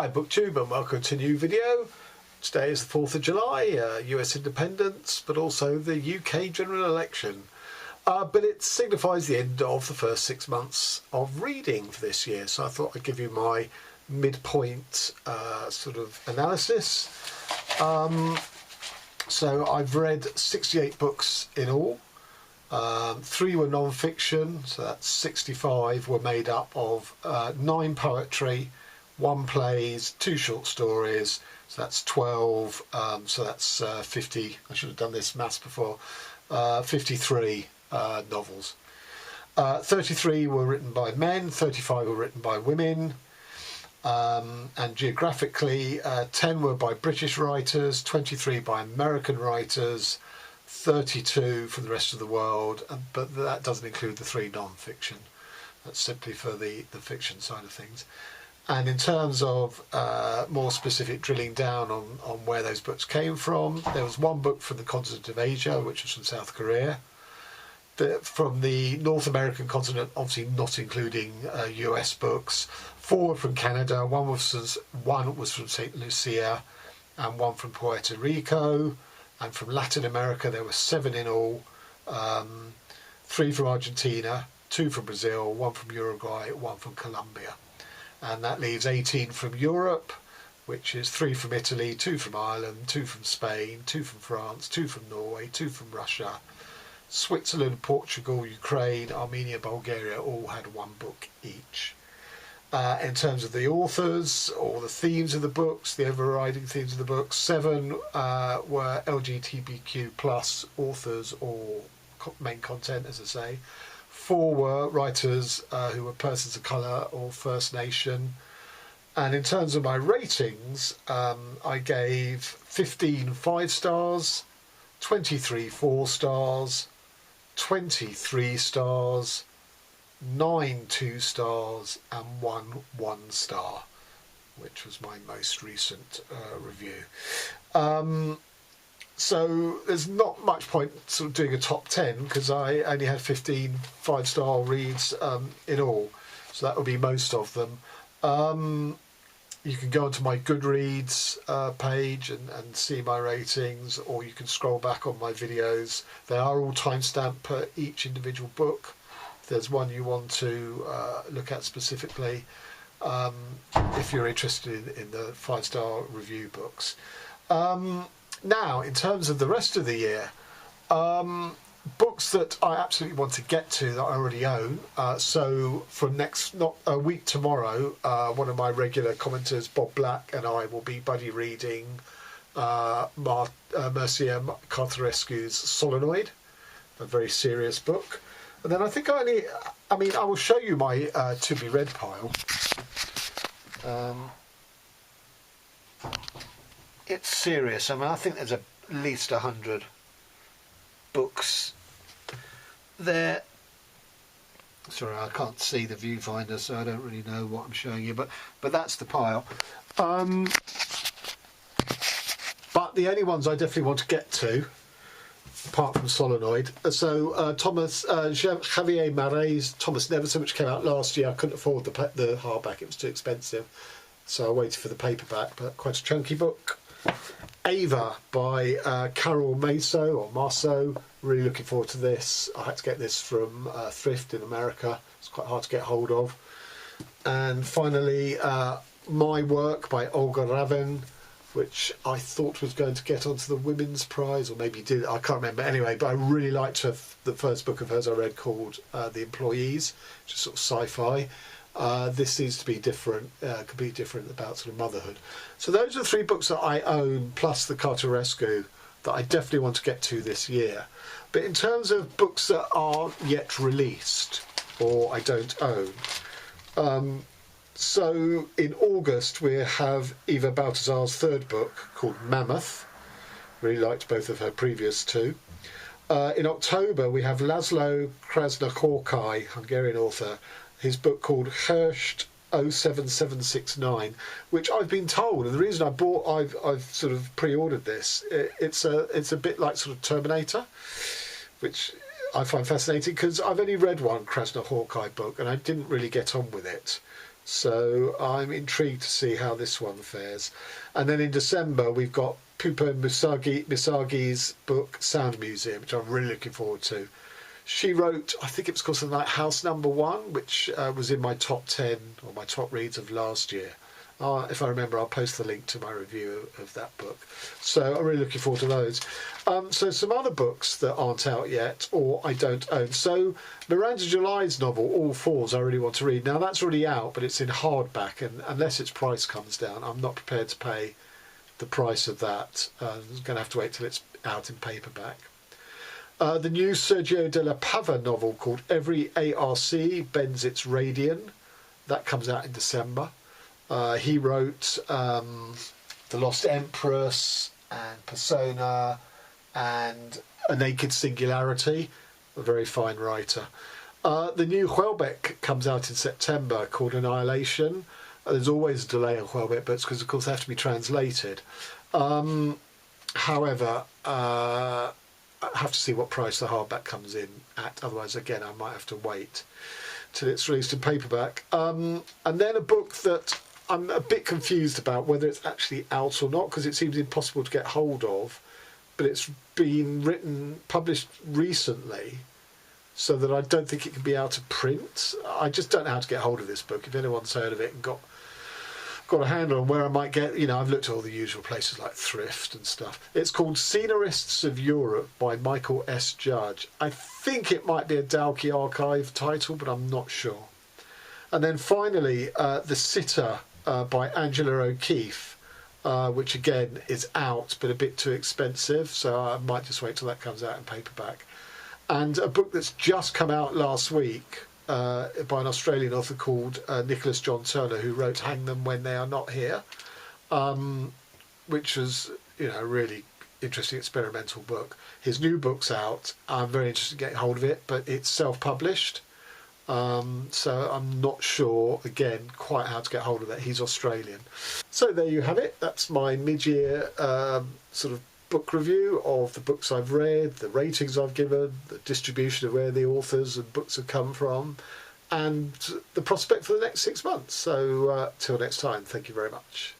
Hi Booktube, and welcome to a new video. Today is the 4th of July, US independence, but also the UK general election. But it signifies the end of the first 6 months of reading for this year, so I thought I'd give you my midpoint sort of analysis. So I've read 68 books in all. 3 were non-fiction, so that's 65 were made up of 9 poetry, 1 plays, 2 short stories, so that's 12, so that's 50, I should have done this maths before, 53 novels. 33 were written by men, 35 were written by women, and geographically 10 were by British writers, 23 by American writers, 32 from the rest of the world, but that doesn't include the 3 non-fiction. That's simply for the fiction side of things. And in terms of more specific drilling down on where those books came from, there was 1 book from the continent of Asia, which was from South Korea. From the North American continent, obviously not including US books, 4 were from Canada, 1 was from St. Lucia, and 1 from Puerto Rico. And from Latin America, there were 7 in all, 3 from Argentina, 2 from Brazil, 1 from Uruguay, 1 from Colombia. And that leaves 18 from Europe, which is 3 from Italy, 2 from Ireland, 2 from Spain, 2 from France, 2 from Norway, 2 from Russia, Switzerland, Portugal, Ukraine, Armenia, Bulgaria all had 1 book each. In terms of the authors or the themes of the books, the overriding themes of the books, 7 were LGBTQ plus authors or main content, as I say. 4 were writers who were persons of colour or First Nation. And in terms of my ratings, I gave 15 5 stars, 23 4 stars, 23 stars, 9 2 stars, and 1 1 star, which was my most recent review. So there's not much point sort of doing a top 10 because I only had 15 5-star reads in all, so that would be most of them. You can go onto my Goodreads page and see my ratings, or you can scroll back on my videos. They are all timestamped per each individual book. If there's one you want to look at specifically, if you're interested in the 5-star review books. Now, in terms of the rest of the year, books that I absolutely want to get to that I already own. So from not a week tomorrow, one of my regular commenters, Bob Black, and I will be buddy reading Mircea Cartarescu's Solenoid, a very serious book. And then I think I will show you my to be read pile. It's serious. I mean, I think there's at least 100 books there. Sorry, I can't see the viewfinder, so I don't really know what I'm showing you, but that's the pile. But the only ones I definitely want to get to, apart from Solenoid, so Javier Marais' Thomas Neverson, which came out last year. I couldn't afford the hardback, it was too expensive, so I waited for the paperback, but quite a chunky book. Ava by Carol Marceau. Really looking forward to this. I had to get this from Thrift in America. It's quite hard to get hold of. And finally, My Work by Olga Ravin, which I thought was going to get onto the Women's Prize, or maybe did, I can't remember. Anyway, but I really liked the first book of hers I read called The Employees, which is sort of sci-fi. This seems to be different, completely different about sort of motherhood. So those are 3 books that I own, plus the Cartarescu, that I definitely want to get to this year. But in terms of books that aren't yet released, or I don't own, so in August we have Eva Baltazar's 3rd book called Mammoth. Really liked both of her previous 2. In October we have Laszlo Krasznahorkai, Hungarian author, his book called Hersht 07769, which I've been told, and the reason I've sort of pre-ordered this, it's a bit like sort of Terminator, which I find fascinating because I've only read one Krasznahorkai book and I didn't really get on with it. So I'm intrigued to see how this one fares. And then in December we've got Pupo Misagi's book Sound Museum, which I'm really looking forward to. She wrote, I think it was called something like House Number One, which was in my top 10 or my top reads of last year. If I remember, I'll post the link to my review of that book. So I'm really looking forward to those. So some other books that aren't out yet or I don't own. So Miranda July's novel, All Fours, I really want to read. Now that's already out, but it's in hardback, and unless its price comes down, I'm not prepared to pay the price of that. I'm going to have to wait till it's out in paperback. The new Sergio de la Pava novel called Every ARC Bends Its Radian, that comes out in December. He wrote The Lost Empress and Persona and A Naked Singularity, a very fine writer. The new Houellebecq comes out in September called Annihilation. There's always a delay on Houellebecq books because, of course, they have to be translated. However, I have to see what price the hardback comes in at. Otherwise, again, I might have to wait till it's released in paperback. And then a book that I'm a bit confused about whether it's actually out or not, because it seems impossible to get hold of, but it's been published recently, so that I don't think it can be out of print. I just don't know how to get hold of this book. If anyone's heard of it and got a handle on where I might get, I've looked at all the usual places like Thrift and stuff. It's called Scenarists of Europe by Michael S. Judge. I think it might be a Dalkey Archive title, but I'm not sure. And then finally, The Sitter by Angela O'Keeffe, which again is out, but a bit too expensive, so I might just wait till that comes out in paperback. And a book that's just come out last week by an Australian author called Nicholas John Turner, who wrote Hang Them When They Are Not Here, which was, a really interesting experimental book. His new book's out. I'm very interested in getting hold of it, but it's self-published. So I'm not sure, again, quite how to get hold of that. He's Australian. So there you have it. That's my mid-year sort of book review of the books I've read, the ratings I've given, the distribution of where the authors and books have come from, and the prospect for the next 6 months. So till next time, thank you very much.